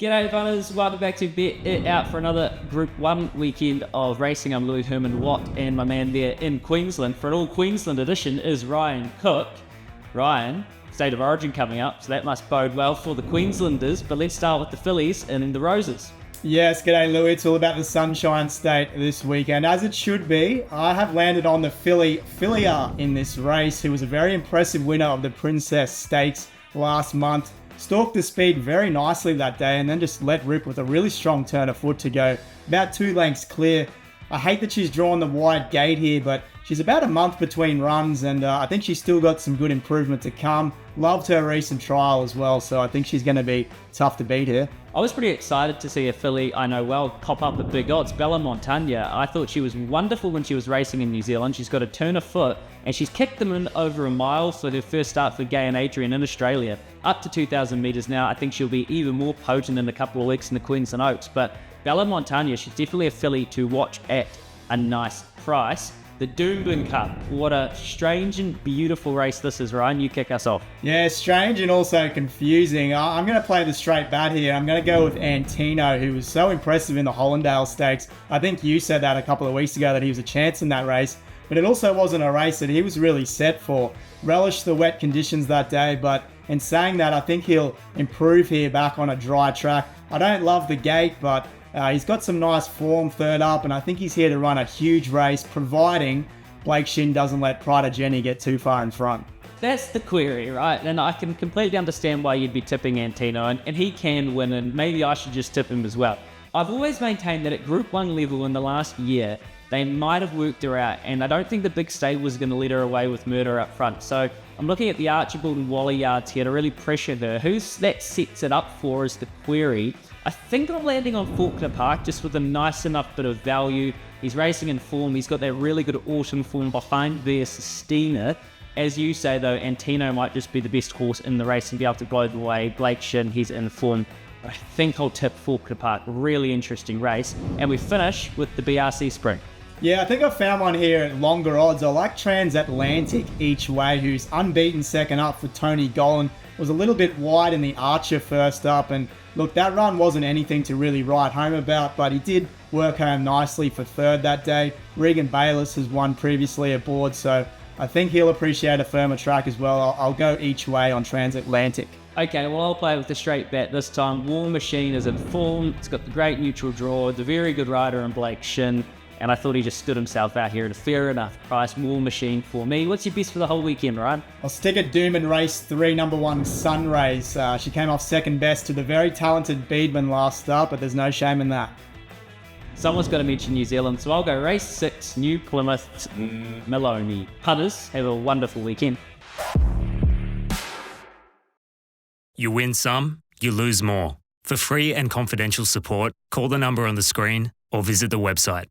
G'day punters, welcome back to Bet It Out for another Group 1 weekend of racing. I'm Louis Herman Watt and my man there in Queensland for an all Queensland edition is Ryan Cook. Ryan, State of Origin coming up, so that must bode well for the Queenslanders, but let's start with the fillies and in the Roses. Yes, g'day Louis, it's all about the Sunshine State this weekend, as it should be. I have landed on the Filia in this race, who was a very impressive winner of the Princess Stakes last month. Stalked the speed very nicely that day and then just let rip with a really strong turn of foot to go about 2 lengths clear. I hate that she's drawn the wide gate here, but she's about a month between runs and I think she's still got some good improvement to come. Loved her recent trial as well, so I think she's going to be tough to beat here. I was pretty excited to see a filly I know well pop up at big odds, Bella Montagna. I thought she was wonderful when she was racing in New Zealand. She's got a turn of foot and she's kicked them in over a mile for her first start for Gay and Adrian in Australia. Up to 2,000 metres now. I think she'll be even more potent in a couple of weeks in the Queensland Oaks. But Bella Montagna, she's definitely a filly to watch at a nice price. The Doomben Cup. What a strange and beautiful race this is, Ryan. You kick us off. Yeah, strange and also confusing. I'm going to play the straight bat here. I'm going to go with Antino, who was so impressive in the Hollandale Stakes. I think you said that a couple of weeks ago that he was a chance in that race, but it also wasn't a race that he was really set for. Relished the wet conditions that day, but in saying that, I think he'll improve here back on a dry track. I don't love the gate, but he's got some nice form third up, and I think he's here to run a huge race, providing Blake Shin doesn't let Pride of Jenny get too far in front. That's the query, right? And I can completely understand why you'd be tipping Antino, and he can win, and maybe I should just tip him as well. I've always maintained that at Group 1 level in the last year, they might have worked her out, and I don't think the big stable was going to let her away with murder up front. So I'm looking at the Archibald and Wally yards here to really pressure her. Who's that sets it up for is the query. I think I'm landing on Faulkner Park just with a nice enough bit of value. He's racing in form. He's got that really good autumn form behind their Sistina. As you say, though, Antino might just be the best horse in the race and be able to blow the way. Blake Shin, he's in form. I think I'll tip Faulkner Park. Really interesting race. And we finish with the BRC Spring. Yeah, I think I found one here at longer odds. I like Transatlantic each way, who's unbeaten second up for Tony Gollan. Was a little bit wide in the Archer first up, and look, that run wasn't anything to really write home about, but he did work home nicely for third that day. Regan Bayliss has won previously aboard, so I think he'll appreciate a firmer track as well. I'll go each way on Transatlantic. Okay, well, I'll play with the straight bet this time. War Machine is in form. It's got the great neutral draw, the very good rider in Blake Shin, and I thought he just stood himself out here at a fair enough price. War Machine for me. What's your best for the whole weekend, Ryan? I'll stick at Doomben Race 3, number 1, Sunrays. She came off second best to the very talented Beedman last start, but there's no shame in that. Someone's got to mention New Zealand, so I'll go race 6, New Plymouth, Maloney. Punters, have a wonderful weekend. You win some, you lose more. For free and confidential support, call the number on the screen or visit the website